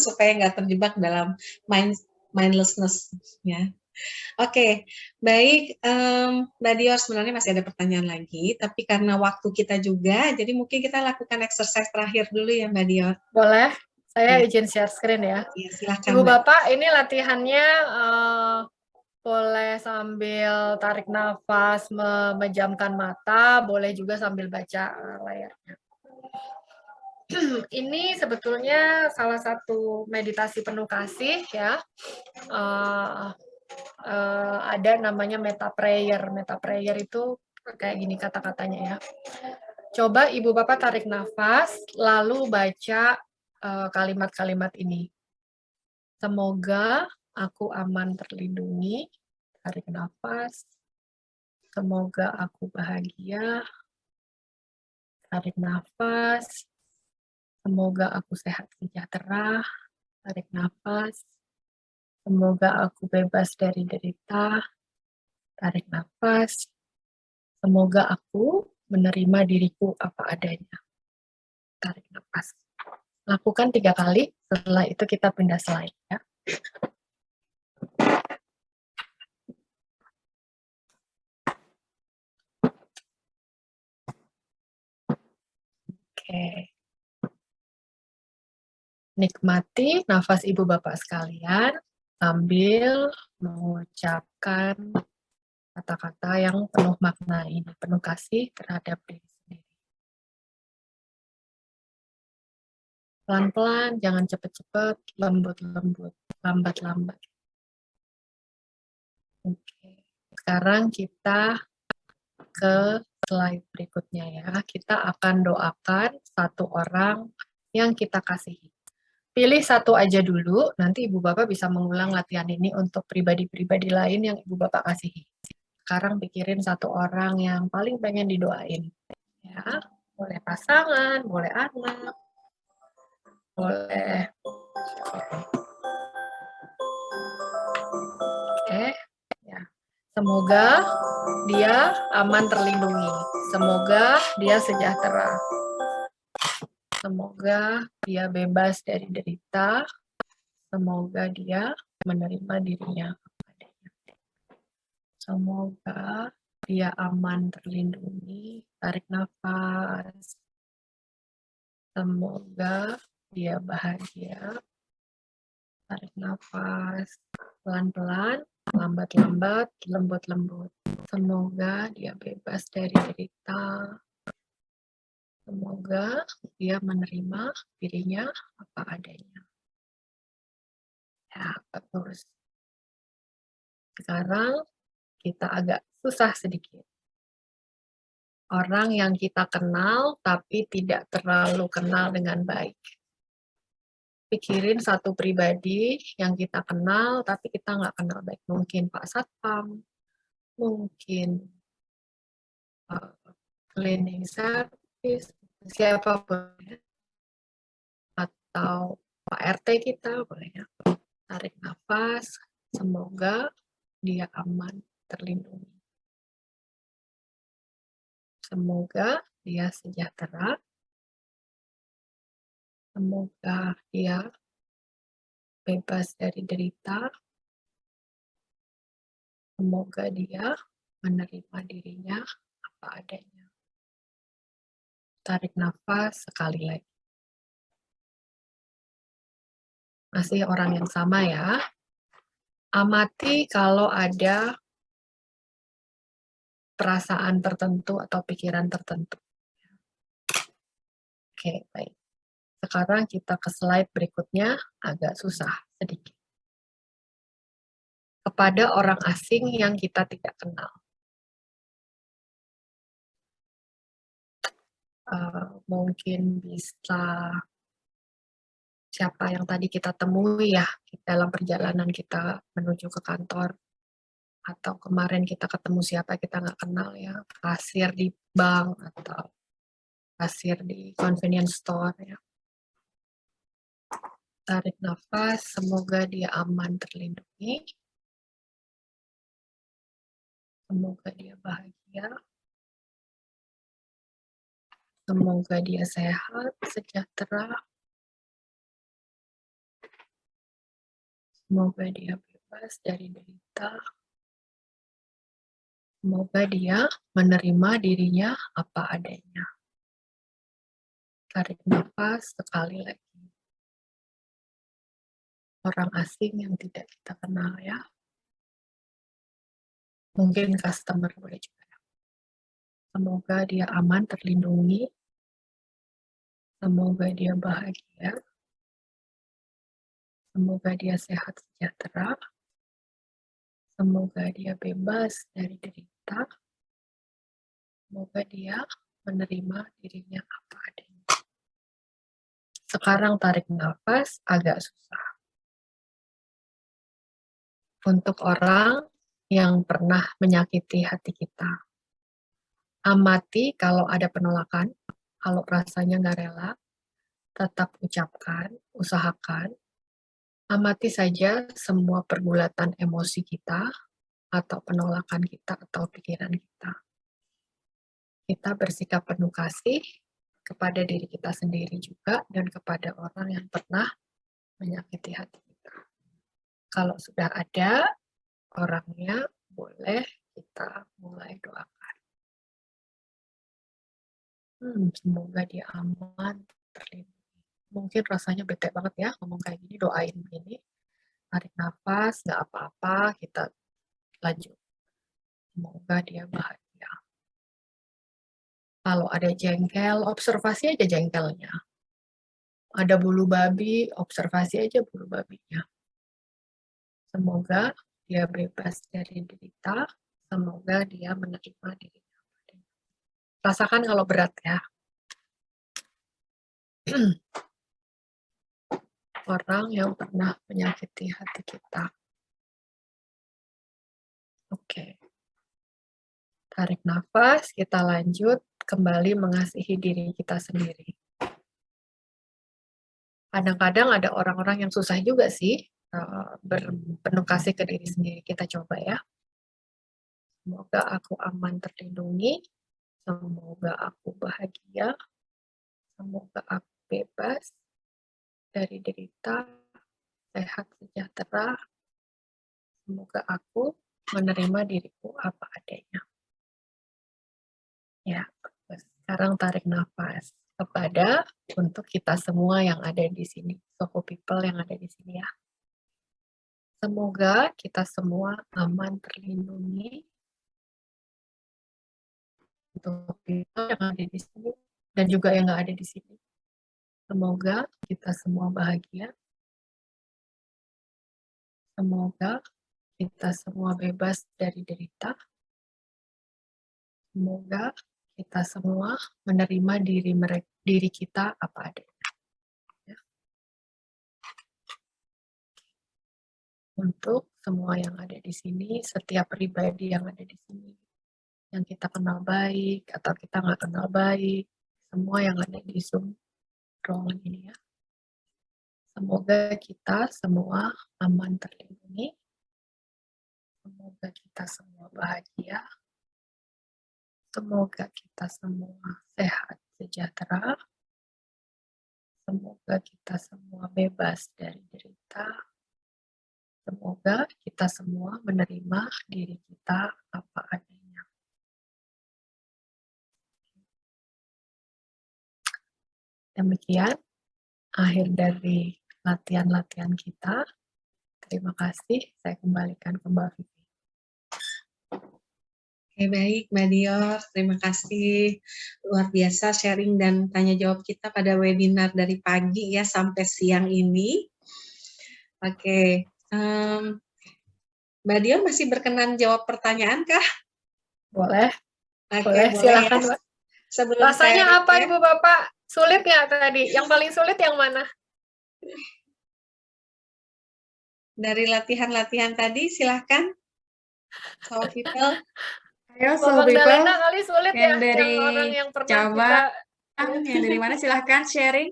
supaya nggak terjebak dalam mindlessness ya. Oke, baik, Mbak Dior, sebenarnya masih ada pertanyaan lagi, tapi karena waktu kita juga, jadi mungkin kita lakukan exercise terakhir dulu ya, Mbak Dior. Boleh, saya Ya. izin share screen ya. Ya, silakan, Ibu Mbak. Bapak, ini latihannya boleh sambil tarik nafas, memejamkan mata, boleh juga sambil baca layarnya. Ini sebetulnya salah satu meditasi penuh kasih ya. Ada namanya meta prayer. Meta prayer itu kayak gini kata-katanya ya. Coba Ibu Bapak tarik nafas, lalu baca kalimat-kalimat ini. Semoga aku aman terlindungi, tarik nafas. Semoga aku bahagia, tarik nafas. Semoga aku sehat sejahtera, tarik nafas. Semoga aku bebas dari derita, tarik nafas. Semoga aku menerima diriku apa adanya, tarik nafas. Lakukan 3 kali, setelah itu kita pindah slide ya. Oke. Nikmati nafas Ibu Bapak sekalian sambil mengucapkan kata-kata yang penuh makna ini, penuh kasih terhadap diri sendiri. Pelan-pelan, jangan cepet-cepet, lembut-lembut, lambat-lambat. Oke. Sekarang kita ke slide berikutnya ya. Kita akan doakan satu orang yang kita kasihi. Pilih satu aja dulu, nanti Ibu Bapak bisa mengulang latihan ini untuk pribadi-pribadi lain yang Ibu Bapak kasihi. Sekarang pikirin satu orang yang paling pengen didoain. Ya, boleh pasangan, boleh anak, boleh. Oke, ya. Semoga dia aman terlindungi. Semoga dia sejahtera. Semoga dia bebas dari derita. Semoga dia menerima dirinya. Semoga dia aman terlindungi. Tarik nafas. Semoga dia bahagia. Tarik nafas. Pelan-pelan, lambat-lambat, lembut-lembut. Semoga dia bebas dari derita. Semoga dia menerima dirinya apa adanya. Ya, bagus. Sekarang kita agak susah sedikit. Orang yang kita kenal tapi tidak terlalu kenal dengan baik. Pikirin satu pribadi yang kita kenal tapi kita nggak kenal baik. Mungkin Pak Satpam, mungkin cleaning service, siapapun. Atau Pak RT kita, boleh ya. Tarik nafas, semoga dia aman, terlindungi. Semoga dia sejahtera. Semoga dia bebas dari derita. Semoga dia menerima dirinya apa adanya. Tarik nafas sekali lagi. Masih orang yang sama ya. Amati kalau ada perasaan tertentu atau pikiran tertentu. Oke, baik. Sekarang kita ke slide berikutnya, agak susah sedikit. Kepada orang asing yang kita tidak kenal. Mungkin bisa siapa yang tadi kita temui ya dalam perjalanan kita menuju ke kantor. Atau kemarin kita ketemu siapa kita nggak kenal ya, kasir di bank atau kasir di convenience store ya. Tarik nafas, semoga dia aman terlindungi. Semoga dia bahagia. Semoga dia sehat, sejahtera. Semoga dia bebas dari derita. Semoga dia menerima dirinya apa adanya. Tarik nafas sekali lagi. Orang asing yang tidak kita kenal ya. Mungkin customer boleh juga. Semoga dia aman, terlindungi. Semoga dia bahagia. Semoga dia sehat sejahtera. Semoga dia bebas dari derita. Semoga dia menerima dirinya apa adanya. Sekarang tarik nafas agak susah. Untuk orang yang pernah menyakiti hati kita. Amati kalau ada penolakan, kalau rasanya nggak rela, tetap ucapkan, usahakan. Amati saja semua pergulatan emosi kita, atau penolakan kita, atau pikiran kita. Kita bersikap penuh kasih kepada diri kita sendiri juga, dan kepada orang yang pernah menyakiti hati kita. Kalau sudah ada orangnya, boleh kita mulai doakan. Semoga dia aman, terlindungi. Mungkin rasanya bete banget ya ngomong kayak gini, doain begini. Tarik nafas, nggak apa-apa, kita lanjut. Semoga dia bahagia. Kalau ada jengkel, observasi aja jengkelnya. Ada bulu babi, observasi aja bulu babinya. Semoga dia bebas dari derita, semoga dia menerima dirinya. Rasakan kalau berat ya. Orang yang pernah menyakiti hati kita. Oke. Tarik nafas, kita lanjut kembali mengasihi diri kita sendiri. Kadang-kadang ada orang-orang yang susah juga sih berpenuh kasih ke diri sendiri. Kita coba ya. Semoga aku aman, terlindungi. Semoga aku bahagia. Semoga aku bebas dari derita, sehat sejahtera. Semoga aku menerima diriku apa adanya. Ya, sekarang tarik nafas kepada untuk kita semua yang ada di sini, Soho People yang ada di sini ya. Semoga kita semua aman, terlindungi. Untuk people yang ada di sini dan juga yang nggak ada di sini. Semoga kita semua bahagia. Semoga kita semua bebas dari derita. Semoga kita semua menerima diri kita apa adanya. Ya. Untuk semua yang ada di sini, setiap pribadi yang ada di sini, yang kita kenal baik atau kita nggak kenal baik, semua yang ada di Zoom ruangan ini ya. Semoga kita semua aman, terlindungi. Semoga kita semua bahagia. Semoga kita semua sehat, sejahtera. Semoga kita semua bebas dari derita. Semoga kita semua menerima diri kita apa adanya. Demikian akhir dari latihan-latihan kita. Terima kasih. Saya kembalikan ke Mbak Vivi. Oke, baik Mbak Dior, terima kasih luar biasa sharing dan tanya jawab kita pada webinar dari pagi ya sampai siang ini. Oke, Mbak Dior masih berkenan jawab pertanyaan kah? Boleh. Oke, boleh, silakan ya. Mbak. Sebelum rasanya saya apa Ibu Bapak? Sulit nggak tadi? Yang paling sulit yang mana? Dari latihan-latihan tadi, silahkan. Soho People. Ayo, Soho People. Dalena kali sulit yang ya, dari yang orang yang pernah cabang, kita... yang dari mana silahkan sharing,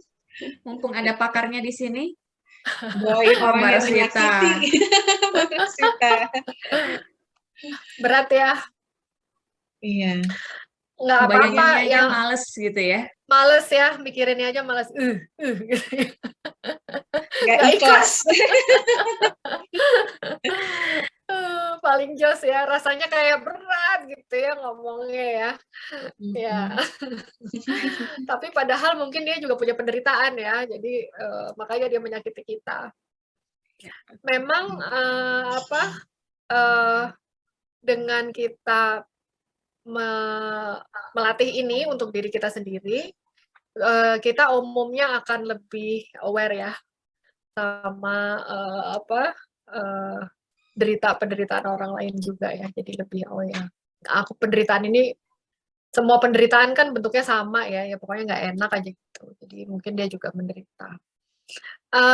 mumpung ada pakarnya di sini. Doain orang yang menyakiti. Berat ya? Iya. Nggak apa-apa, yang males gitu ya. Males ya, mikirinnya aja males. Gitu. Nggak ikhlas. paling jos ya, rasanya kayak berat gitu ya ngomongnya ya. Ya. Tapi padahal mungkin dia juga punya penderitaan ya, jadi makanya dia menyakiti kita. Memang dengan kita melatih ini untuk diri kita sendiri, kita umumnya akan lebih aware ya sama penderitaan orang lain juga ya, jadi lebih aware. Penderitaan ini, semua penderitaan kan bentuknya sama ya pokoknya nggak enak aja gitu. Jadi mungkin dia juga menderita.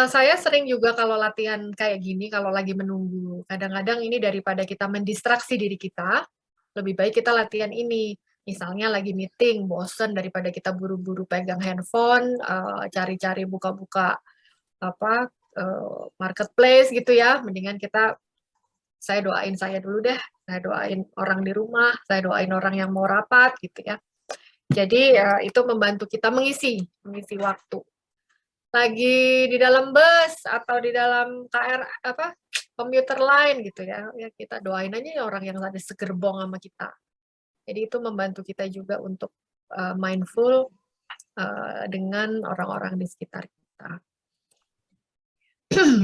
Saya sering juga kalau latihan kayak gini, kalau lagi menunggu, kadang-kadang ini daripada kita mendistraksi diri kita, lebih baik kita latihan ini. Misalnya lagi meeting, bosen daripada kita buru-buru pegang handphone, cari-cari buka-buka marketplace gitu ya. Mendingan saya doain saya dulu deh, saya doain orang di rumah, saya doain orang yang mau rapat gitu ya. Jadi itu membantu kita mengisi waktu. Lagi di dalam bus atau di dalam komuter lain gitu ya, kita doain aja ya orang yang ada segerbong sama kita. Jadi itu membantu kita juga untuk mindful dengan orang-orang di sekitar kita.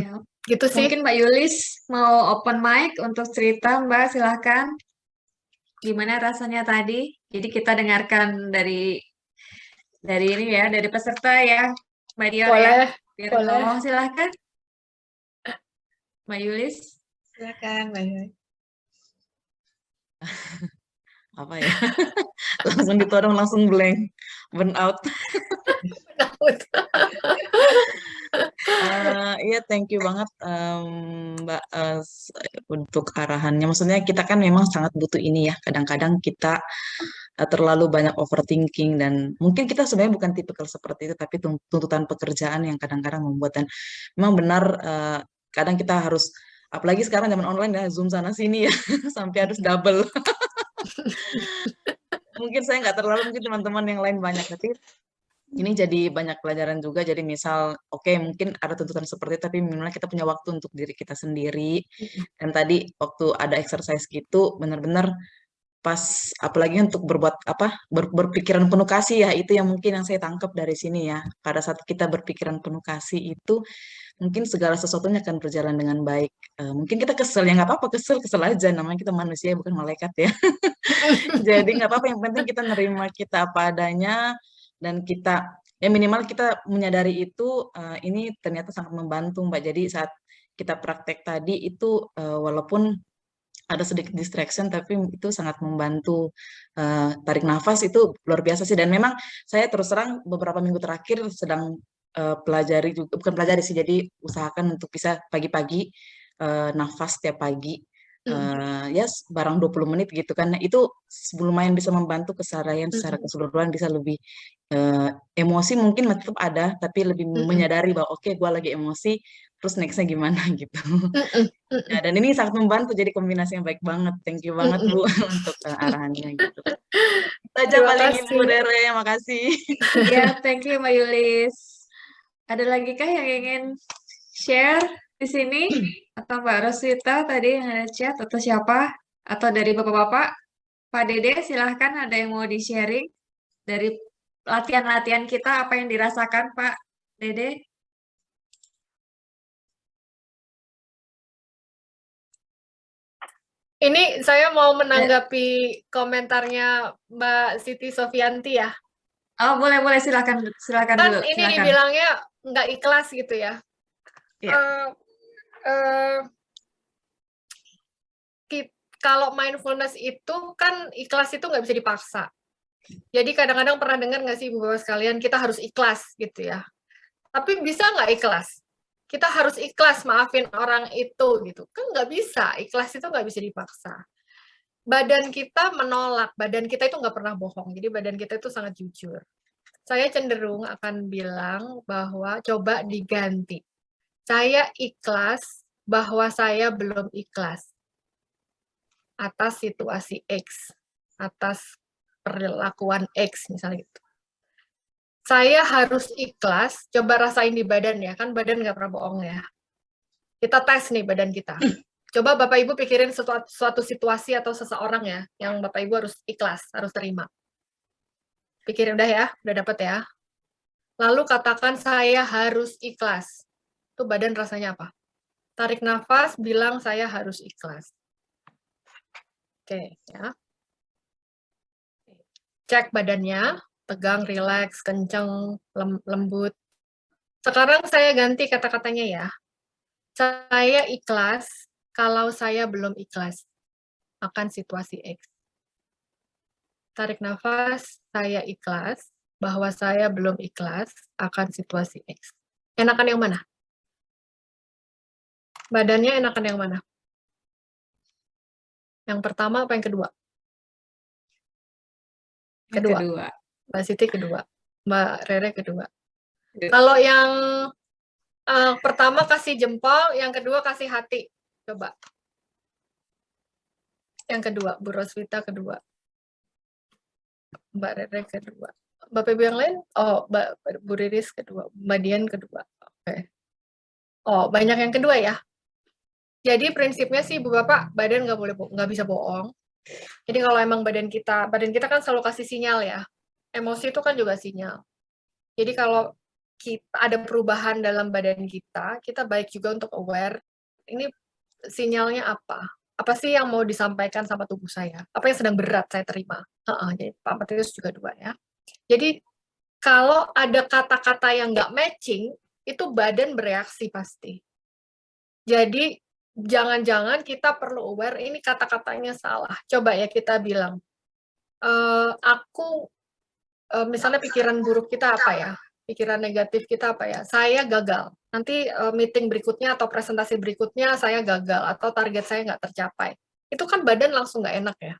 Ya. Gitu sih. Mungkin Mbak Yulis mau open mic untuk cerita, Mbak, silahkan. Gimana rasanya tadi? Jadi kita dengarkan dari ini ya, dari peserta ya, Mbak Dior ya. Boleh, Biar boleh. ngomong, silahkan. Mbak Yulis. Silakan, Mbak Yoy. Apa ya? Langsung ditodong, langsung blank, burn out. Iya, thank you banget Mbak untuk arahannya. Maksudnya kita kan memang sangat butuh ini ya. Kadang-kadang kita terlalu banyak overthinking dan mungkin kita sebenarnya bukan tipikal seperti itu, tapi tuntutan pekerjaan yang kadang-kadang membuat, dan memang benar kadang kita harus, apalagi sekarang zaman online ya, Zoom sana sini ya, sampai harus double. Mungkin saya nggak terlalu, mungkin teman-teman yang lain banyak, tapi ini jadi banyak pelajaran juga. Jadi misal, oke, mungkin ada tuntutan seperti itu, tapi minimal kita punya waktu untuk diri kita sendiri. Dan tadi waktu ada exercise gitu, benar-benar pas, apalagi untuk berpikiran penuh kasih ya, itu yang mungkin yang saya tangkap dari sini ya. Pada saat kita berpikiran penuh kasih itu, mungkin segala sesuatunya akan berjalan dengan baik. Mungkin kita kesel, ya nggak apa-apa, kesel aja, namanya kita manusia bukan malaikat ya. Jadi nggak apa-apa, yang penting kita nerima kita apa adanya, dan kita ya minimal kita menyadari itu, ini ternyata sangat membantu Mbak. Jadi saat kita praktek tadi itu walaupun ada sedikit distraction, tapi itu sangat membantu. Tarik nafas itu luar biasa sih, dan memang saya terus terang beberapa minggu terakhir sedang pelajari juga, bukan pelajari sih, jadi usahakan untuk bisa pagi-pagi nafas tiap pagi. Ya barang 20 menit gitu kan. Nah, itu lumayan bisa membantu keseharian secara keseluruhan, bisa lebih emosi mungkin tetap ada, tapi lebih menyadari bahwa oke, gue lagi emosi, terus nextnya gimana gitu. Ya, dan ini sangat membantu, jadi kombinasi yang baik banget. Thank you banget Bu untuk arahannya gitu. Itu aja Terima paling kasih. Ibu Rere, makasih. Ya, thank you Mbak Yulis. Ada lagi kah yang ingin share di sini? Atau Mbak Roswita tadi yang ada chat, atau siapa? Atau dari Bapak-Bapak? Pak Dede, silahkan, ada yang mau di-sharing dari latihan-latihan kita, apa yang dirasakan Pak Dede? Ini saya mau menanggapi komentarnya Mbak Siti Sofianti ya. Oh, boleh, silakan Kan dulu. ini Silakan. dibilangnya nggak ikhlas gitu ya. Iya. Kalau mindfulness itu kan ikhlas itu nggak bisa dipaksa. Jadi kadang-kadang pernah dengar nggak sih Ibu-Bapak sekalian, kita harus ikhlas gitu ya. Tapi bisa nggak ikhlas? Kita harus ikhlas maafin orang itu gitu. Kan nggak bisa, ikhlas itu nggak bisa dipaksa. Badan kita menolak, badan kita itu nggak pernah bohong. Jadi badan kita itu sangat jujur. Saya cenderung akan bilang bahwa coba diganti. Saya ikhlas bahwa saya belum ikhlas atas situasi X, atas perlakuan X misalnya gitu. Saya harus ikhlas, coba rasain di badan ya, kan badan nggak pernah bohong ya. Kita tes nih badan kita. Coba Bapak Ibu pikirin suatu situasi atau seseorang ya, yang Bapak Ibu harus ikhlas, harus terima. Pikirin udah ya, udah dapat ya. Lalu katakan saya harus ikhlas. Itu badan rasanya apa? Tarik nafas, bilang saya harus ikhlas. Oke, ya. Cek badannya, tegang, rileks, kenceng, lembut. Sekarang saya ganti kata-katanya ya. Saya ikhlas kalau saya belum ikhlas akan situasi X. Tarik nafas, saya ikhlas bahwa saya belum ikhlas akan situasi X. Enakan yang mana? Badannya enakan yang mana? Yang pertama apa yang kedua? Kedua. Mbak Siti kedua. Mbak Rere kedua. Kalau yang pertama kasih jempol, yang kedua kasih hati. Coba. Yang kedua, Bu Roswita kedua. Mbak Rere kedua. Bapak Ibu yang lain? Oh, Bu Riris kedua. Mbak Dian kedua. Oke. Oh, banyak yang kedua ya. Jadi prinsipnya sih Ibu Bapak, badan nggak bisa bohong. Jadi kalau emang badan kita kan selalu kasih sinyal ya. Emosi itu kan juga sinyal. Jadi kalau kita ada perubahan dalam badan kita baik juga untuk aware, ini sinyalnya apa? Apa sih yang mau disampaikan sama tubuh saya? Apa yang sedang berat saya terima? Jadi Pak Matius juga dua ya. Jadi kalau ada kata-kata yang nggak matching, itu badan bereaksi pasti. Jadi jangan-jangan kita perlu aware ini kata-katanya salah. Coba ya kita bilang, misalnya pikiran buruk kita apa ya? Pikiran negatif kita apa ya? Saya gagal. Nanti meeting berikutnya atau presentasi berikutnya saya gagal atau target saya nggak tercapai. Itu kan badan langsung nggak enak ya.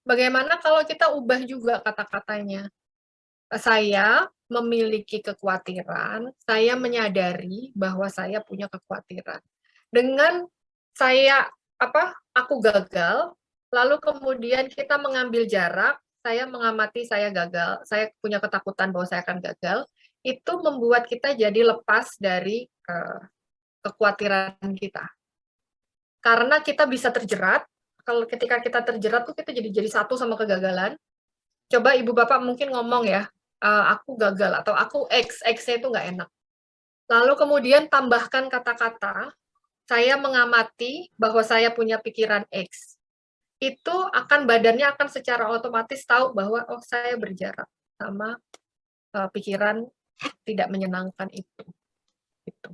Bagaimana kalau kita ubah juga kata-katanya? Saya memiliki kekhawatiran, saya menyadari bahwa saya punya kekhawatiran. Dengan aku gagal, lalu kemudian kita mengambil jarak, saya mengamati saya gagal, saya punya ketakutan bahwa saya akan gagal, itu membuat kita jadi lepas dari kekhawatiran kita. Karena kita bisa terjerat, kalau ketika kita terjerat tuh kita jadi satu sama kegagalan. Coba Ibu Bapak mungkin ngomong ya, aku gagal atau aku X-nya itu nggak enak. Lalu kemudian tambahkan kata-kata, saya mengamati bahwa saya punya pikiran X. Itu badannya akan secara otomatis tahu bahwa oh saya berjarak sama pikiran tidak menyenangkan itu. Gitu.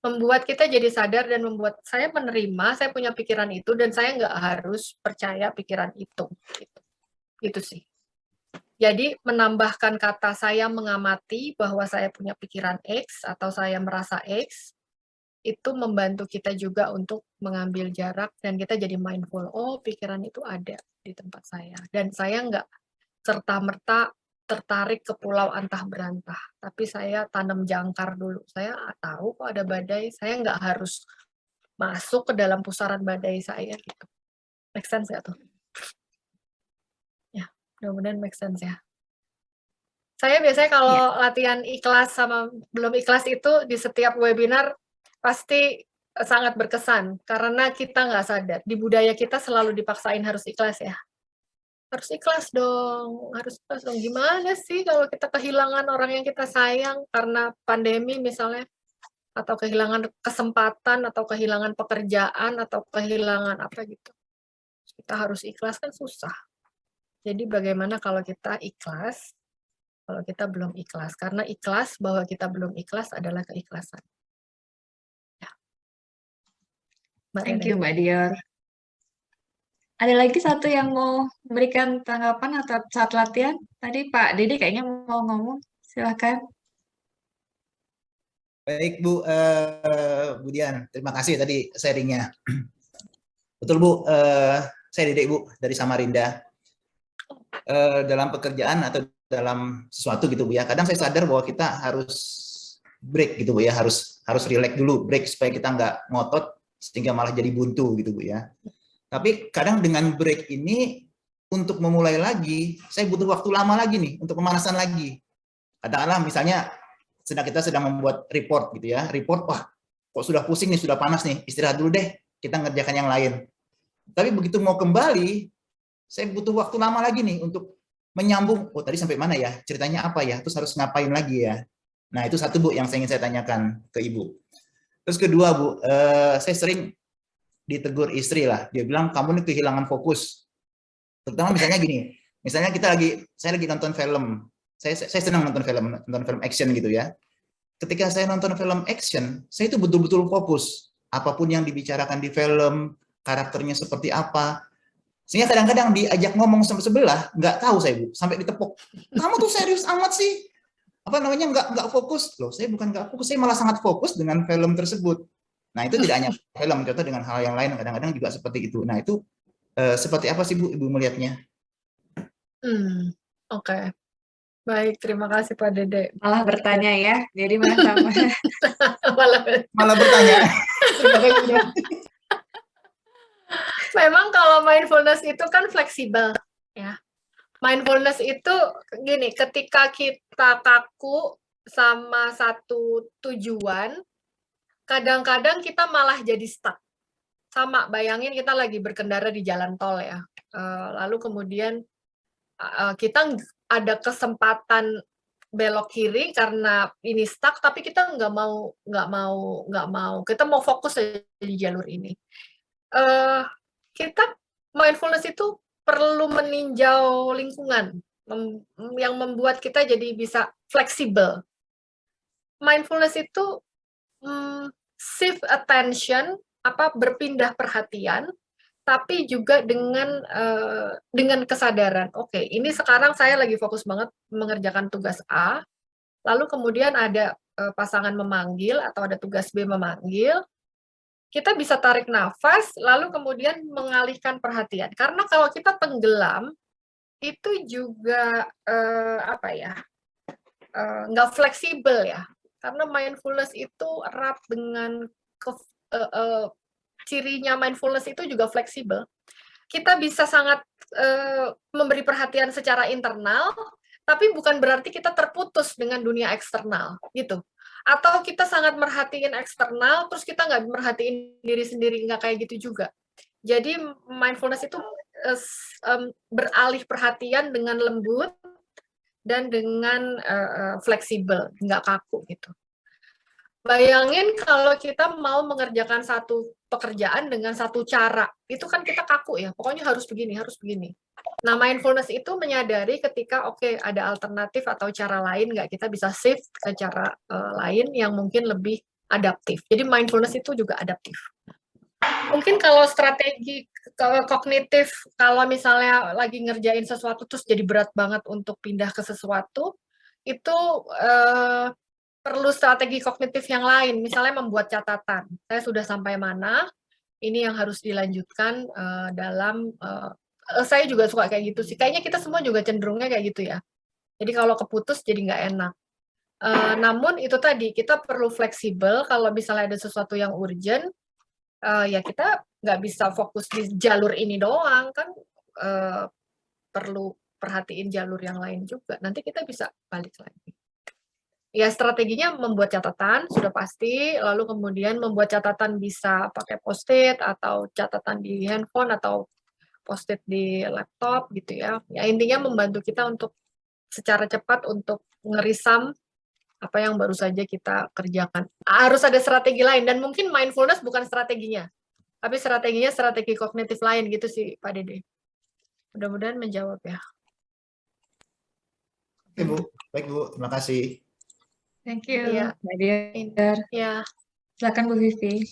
Membuat kita jadi sadar dan membuat saya menerima saya punya pikiran itu dan saya nggak harus percaya pikiran itu. Gitu sih. Jadi menambahkan kata saya mengamati bahwa saya punya pikiran X atau saya merasa X, itu membantu kita juga untuk mengambil jarak dan kita jadi mindful. Oh, pikiran itu ada di tempat saya. Dan saya nggak serta-merta tertarik ke pulau antah berantah. Tapi saya tanam jangkar dulu. Saya tahu kok ada badai, saya nggak harus masuk ke dalam pusaran badai saya. Gitu. Make sense ya tuh? Ya, mudah-mudahan make sense ya. Saya biasanya kalau latihan ikhlas sama belum ikhlas itu di setiap webinar pasti sangat berkesan karena kita nggak sadar di budaya kita selalu dipaksain harus ikhlas ya. Harus ikhlas dong, Gimana sih kalau kita kehilangan orang yang kita sayang karena pandemi misalnya, atau kehilangan kesempatan, atau kehilangan pekerjaan, atau kehilangan apa gitu. Kita harus ikhlas kan susah. Jadi bagaimana kalau kita ikhlas? Kalau kita belum ikhlas, karena ikhlas bahwa kita belum ikhlas adalah keikhlasan. Ya. Thank you, Mbak Dior. Ada lagi satu yang mau memberikan tanggapan atau saat latihan? Tadi Pak Didi kayaknya mau ngomong, silakan. Baik Bu Dian, terima kasih tadi sharingnya. Betul Bu, saya Dede Bu dari Samarinda. Dalam pekerjaan atau dalam sesuatu gitu Bu ya, kadang saya sadar bahwa kita harus break gitu Bu ya, harus relax dulu, break supaya kita nggak ngotot sehingga malah jadi buntu gitu Bu ya. Tapi kadang dengan break ini untuk memulai lagi, saya butuh waktu lama lagi nih untuk pemanasan lagi. Katakanlah misalnya kita sedang membuat report gitu ya, report wah kok sudah pusing nih, sudah panas nih, istirahat dulu deh. kita ngerjakan yang lain. Tapi begitu mau kembali, saya butuh waktu lama lagi nih untuk menyambung, oh tadi sampai mana ya, ceritanya apa ya, terus harus ngapain lagi ya. Nah itu satu Bu yang ingin saya tanyakan ke Ibu. Terus kedua Bu, saya sering ditegur istri lah, dia bilang kamu nih kehilangan fokus. Terutama misalnya gini, misalnya saya lagi nonton film, saya senang nonton film action gitu ya. Ketika saya nonton film action, saya itu betul-betul fokus. Apapun yang dibicarakan di film, karakternya seperti apa. Sehingga kadang-kadang diajak ngomong sebelah, nggak tahu saya Bu, sampai ditepuk. Kamu tuh serius amat sih? Apa namanya nggak fokus? Loh, saya bukan nggak fokus, saya malah sangat fokus dengan film tersebut. Nah itu tidak hanya film, contoh dengan hal yang lain kadang-kadang juga seperti itu. Nah itu seperti apa sih Bu Ibu melihatnya? Oke. Baik, terima kasih Pak Dede. Malah bertanya ya, jadi malah sama. Malah bertanya. Memang kalau mindfulness itu kan fleksibel, ya. Mindfulness itu gini, ketika kita kaku sama satu tujuan, kadang-kadang kita malah jadi stuck. Sama, bayangin kita lagi berkendara di jalan tol ya. Lalu kemudian kita ada kesempatan belok kiri karena ini stuck, tapi kita nggak mau, kita mau fokus di jalur ini. Kita mindfulness itu perlu meninjau lingkungan yang membuat kita jadi bisa fleksibel. Mindfulness itu shift attention, berpindah perhatian, tapi juga dengan kesadaran. Oke, ini sekarang saya lagi fokus banget mengerjakan tugas A, lalu kemudian ada pasangan memanggil atau ada tugas B memanggil, kita bisa tarik nafas, lalu kemudian mengalihkan perhatian. Karena kalau kita tenggelam, itu juga nggak fleksibel ya. Karena mindfulness itu erat dengan cirinya mindfulness itu juga fleksibel. Kita bisa sangat memberi perhatian secara internal, tapi bukan berarti kita terputus dengan dunia eksternal, gitu. Atau kita sangat merhatiin eksternal, terus kita nggak merhatiin diri sendiri, nggak kayak gitu juga. Jadi mindfulness itu beralih perhatian dengan lembut dan dengan fleksibel, nggak kaku gitu. Bayangin kalau kita mau mengerjakan satu pekerjaan dengan satu cara, itu kan kita kaku ya, pokoknya harus begini, harus begini. Nah, mindfulness itu menyadari ketika ada alternatif atau cara lain, nggak, kita bisa shift ke cara lain yang mungkin lebih adaptif. Jadi mindfulness itu juga adaptif. Mungkin kalau strategi kognitif, kalau misalnya lagi ngerjain sesuatu terus jadi berat banget untuk pindah ke sesuatu, itu perlu strategi kognitif yang lain, misalnya membuat catatan. Saya sudah sampai mana, ini yang harus dilanjutkan saya juga suka kayak gitu sih. Kayaknya kita semua juga cenderungnya kayak gitu ya. Jadi kalau keputus jadi nggak enak. Namun itu tadi, kita perlu fleksibel kalau misalnya ada sesuatu yang urgent, ya kita nggak bisa fokus di jalur ini doang, kan perlu perhatiin jalur yang lain juga. Nanti kita bisa balik lagi. Ya, strateginya membuat catatan, sudah pasti, lalu kemudian membuat catatan bisa pakai post-it, atau catatan di handphone, atau post-it di laptop, gitu ya. Ya, intinya membantu kita untuk secara cepat untuk ngerisam apa yang baru saja kita kerjakan. Harus ada strategi lain, dan mungkin mindfulness bukan strateginya, tapi strateginya strategi kognitif lain, gitu sih, Pak Dede. Mudah-mudahan menjawab ya. Oke Bu, baik Bu, terima kasih. Thank you, Iya. Mbak Dian. Ya. Silakan Bu Vivi.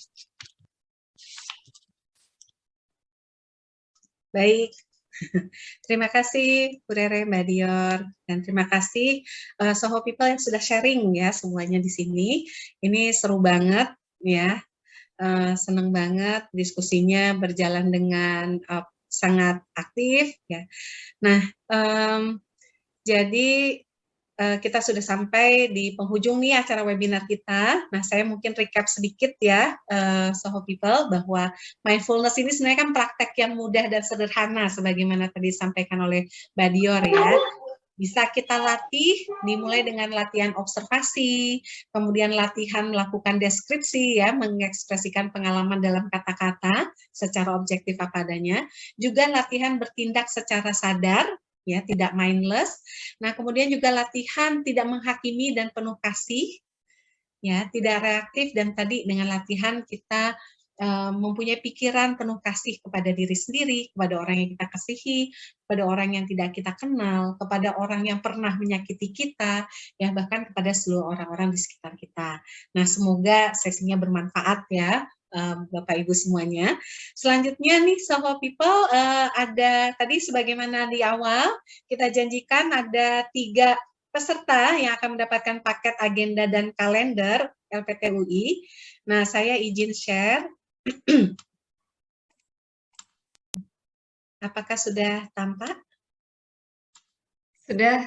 Baik, terima kasih Bu Rere, Mbak Dior, dan terima kasih Soho People yang sudah sharing ya semuanya di sini. Ini seru banget ya, senang banget diskusinya berjalan dengan sangat aktif ya. Nah, jadi kita sudah sampai di penghujung nih acara webinar kita. Nah, saya mungkin recap sedikit ya, Soho People, bahwa mindfulness ini sebenarnya kan praktek yang mudah dan sederhana, sebagaimana tadi disampaikan oleh Mbak Dior ya. bisa kita latih dimulai dengan latihan observasi, kemudian latihan melakukan deskripsi ya, mengekspresikan pengalaman dalam kata-kata secara objektif apa adanya, juga latihan bertindak secara sadar ya, tidak mindless. Nah, kemudian juga latihan tidak menghakimi dan penuh kasih ya, tidak reaktif, dan tadi dengan latihan kita mempunyai pikiran penuh kasih kepada diri sendiri, kepada orang yang kita kasihi, kepada orang yang tidak kita kenal, kepada orang yang pernah menyakiti kita, ya bahkan kepada seluruh orang-orang di sekitar kita. Nah, semoga sesinya bermanfaat ya, Bapak Ibu semuanya. Selanjutnya nih, Soho People, ada tadi sebagaimana di awal kita janjikan ada 3 peserta yang akan mendapatkan paket agenda dan kalender LPTUI. Nah, saya izin share. Apakah sudah tampak? Sudah.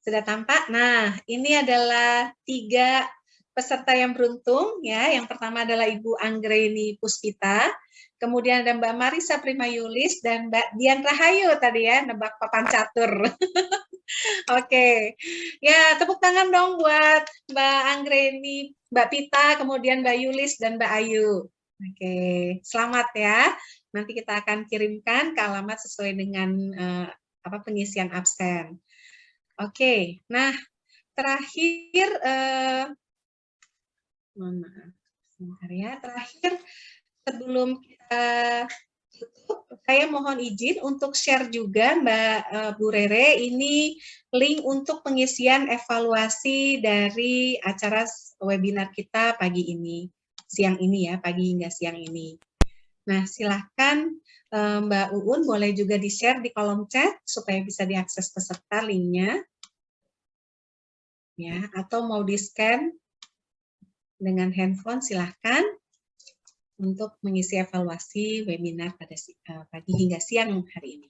Sudah tampak? Nah, ini adalah 3 peserta yang beruntung ya. Yang pertama adalah Ibu Anggreni Puspita, kemudian ada Mbak Marisa Prima Yulis dan Mbak Dian Rahayu tadi ya, nebak papan catur. Oke. Ya, tepuk tangan dong buat Mbak Anggreni, Mbak Pita, kemudian Mbak Yulis dan Mbak Ayu. Oke, selamat ya. Nanti kita akan kirimkan ke alamat sesuai dengan pengisian absen. Oke, nah terakhir, mohon maaf, sebentar ya. Terakhir sebelum kita tutup, saya mohon izin untuk share juga Mbak Bu Rere, ini link untuk pengisian evaluasi dari acara webinar kita pagi ini. Siang ini ya, pagi hingga siang ini. Nah, silahkan Mbak Uun boleh juga di-share di kolom chat supaya bisa diakses peserta linknya. Ya, atau mau di-scan dengan handphone silahkan untuk mengisi evaluasi webinar pada pagi hingga siang hari ini.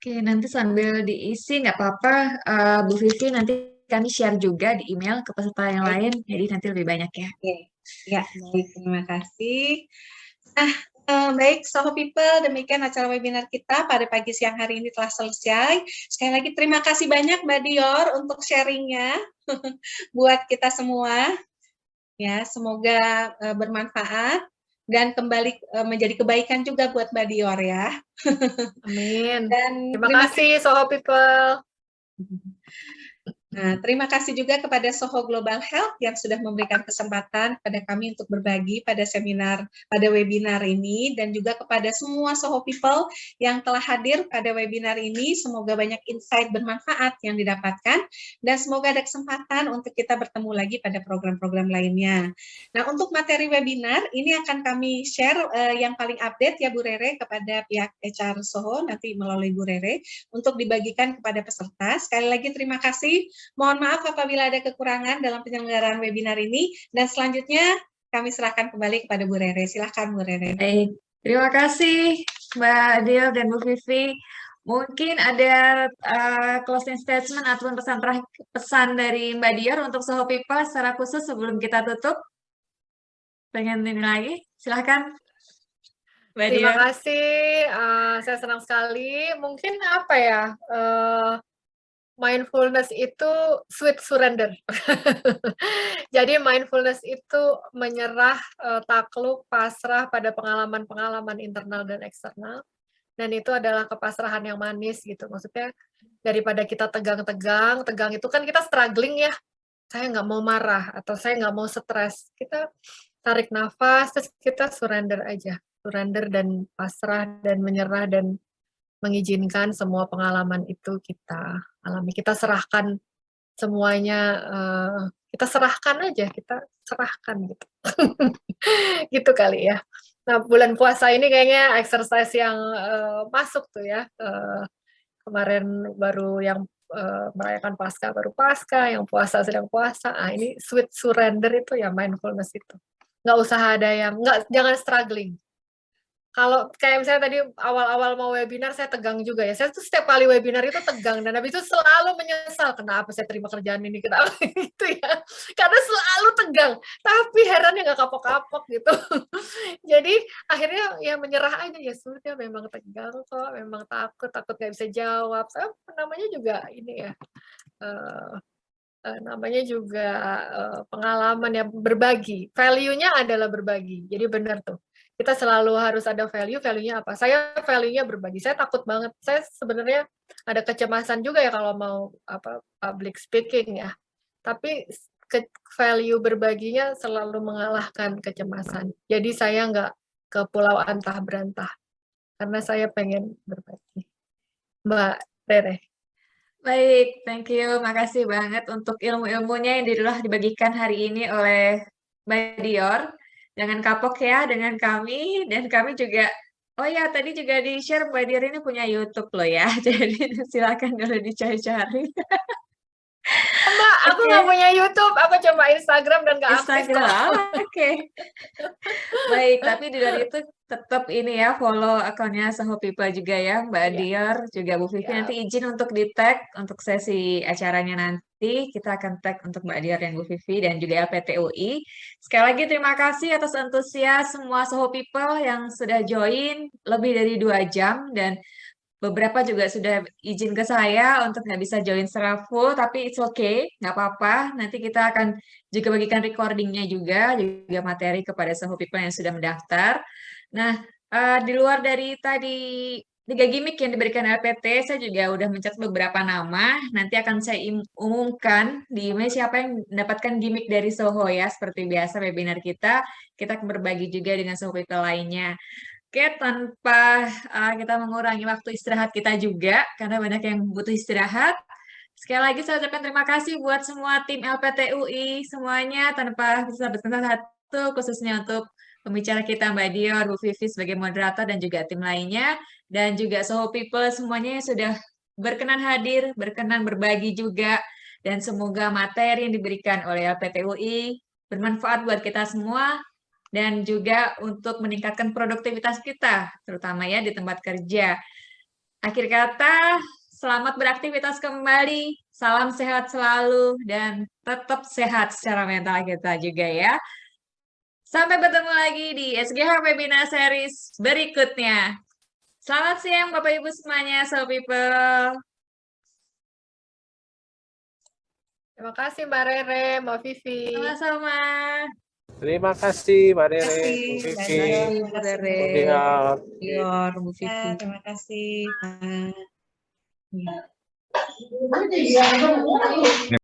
Oke, nanti sambil diisi nggak apa-apa, Bu Vivi, nanti kami share juga di email ke peserta yang lain, jadi nanti lebih banyak ya. Oke, ya baik, terima kasih. Nah, baik Soho People, demikian acara webinar kita pada pagi siang hari ini telah selesai. Sekali lagi terima kasih banyak Mbak Dior untuk sharingnya buat kita semua. Ya, semoga bermanfaat dan kembali menjadi kebaikan juga buat Mbak Dior ya. Amin. Dan Terima kasih Soho People. Nah, terima kasih juga kepada Soho Global Health yang sudah memberikan kesempatan kepada kami untuk berbagi pada webinar ini, dan juga kepada semua Soho People yang telah hadir pada webinar ini. Semoga banyak insight bermanfaat yang didapatkan, dan semoga ada kesempatan untuk kita bertemu lagi pada program-program lainnya. Nah, untuk materi webinar ini akan kami share yang paling update ya Bu Rere kepada pihak HR Soho nanti melalui Bu Rere untuk dibagikan kepada peserta. Sekali lagi terima kasih. Mohon maaf apabila ada kekurangan dalam penyelenggaraan webinar ini, dan selanjutnya kami serahkan kembali kepada Bu Rere. Silahkan Bu Rere. Baik, terima kasih Mbak Adil dan Bu Vivi. Mungkin ada closing statement atau pesan dari Mbak Dior untuk Soho People secara khusus sebelum kita tutup. Pengen ini lagi? Silahkan. Mbak Terima Dior. kasih, saya senang sekali. Mungkin apa ya, mindfulness itu sweet surrender. Jadi mindfulness itu menyerah, takluk, pasrah pada pengalaman-pengalaman internal dan eksternal. Dan itu adalah kepasrahan yang manis gitu. Maksudnya daripada kita tegang itu kan kita struggling ya. Saya nggak mau marah atau saya nggak mau stres. Kita tarik nafas, terus kita surrender aja. Surrender dan pasrah dan menyerah dan mengizinkan semua pengalaman itu kita alami. Kita serahkan semuanya, kita serahkan aja, kita serahkan gitu. Gitu kali ya. Nah, bulan puasa ini kayaknya exercise yang masuk tuh ya. Kemarin baru yang merayakan Paskah baru Paskah, yang puasa sedang puasa. Ini sweet surrender itu ya mindfulness itu. Nggak usah ada yang, jangan struggling. Kalau kayak misalnya tadi awal-awal mau webinar, saya tegang juga ya. Saya tuh setiap kali webinar itu tegang, dan habis itu selalu menyesal, kenapa saya terima kerjaan ini, kenapa gitu ya. Karena selalu tegang, tapi herannya nggak kapok-kapok gitu. Jadi akhirnya ya menyerah aja, ya sudah, memang tegang kok, memang takut nggak bisa jawab. Saya namanya juga ini ya, namanya juga pengalaman ya, berbagi. Value-nya adalah berbagi. Jadi benar tuh. Kita selalu harus ada value-nya apa? Saya value-nya berbagi. Saya takut banget. Saya sebenarnya ada kecemasan juga ya kalau mau public speaking ya. Tapi value berbaginya selalu mengalahkan kecemasan. Jadi saya nggak ke pulau antah berantah. Karena saya pengen berbagi. Mbak Rere. Baik, thank you. Makasih banget untuk ilmu-ilmunya yang telah dibagikan hari ini oleh Mbak Dior. Jangan kapok ya dengan kami, dan kami juga, oh ya tadi juga di-share Mbak Dior ini punya YouTube loh ya, jadi silakan kalau dicari-cari. Mbak, aku nggak punya YouTube, aku cuma Instagram dan nggak aktif kok. Instagram, oke. Baik, tapi di luar itu tetap ini ya, follow akunnya Soho People juga ya, Mbak Dior, juga Bu Vivi. Nanti izin untuk di-tag untuk sesi acaranya nanti. Kita akan tag untuk Mbak Dior dan Bu Vivi dan juga LPTUI. Sekali lagi terima kasih atas antusias semua Soho People yang sudah join lebih dari 2 jam, dan beberapa juga sudah izin ke saya untuk nggak bisa join secara full, tapi it's okay, nggak apa-apa. Nanti kita akan juga bagikan recordingnya juga materi kepada Soho People yang sudah mendaftar. Nah, di luar dari tadi 3 gimmick yang diberikan LPT, saya juga udah mencatat beberapa nama. Nanti akan saya umumkan di email siapa yang mendapatkan gimmick dari Soho ya. Seperti biasa webinar kita akan berbagi juga dengan Soho People lainnya. Oke, tanpa kita mengurangi waktu istirahat kita juga, karena banyak yang butuh istirahat. Sekali lagi saya ucapkan terima kasih buat semua tim LPTUI semuanya, tanpa satu, khususnya untuk pembicara kita Mbak Dior, Bu Vivi sebagai moderator, dan juga tim lainnya, dan juga Soho People semuanya yang sudah berkenan hadir, berkenan berbagi juga, dan semoga materi yang diberikan oleh LPTUI bermanfaat buat kita semua, dan juga untuk meningkatkan produktivitas kita, terutama ya di tempat kerja. Akhir kata, selamat beraktivitas kembali, salam sehat selalu, dan tetap sehat secara mental kita juga ya. Sampai bertemu lagi di SGH Webinar Series berikutnya. Selamat siang Bapak Ibu semuanya, So People. Terima kasih Mbak Rere, Mbak Vivi. Sama-sama. Terima kasih Mbak Rere, Bu Mbak Vivi, Dior, Bu Rere, Bu Dior. Dior, Bu Ya, Vivi. terima kasih. Pak. Ya.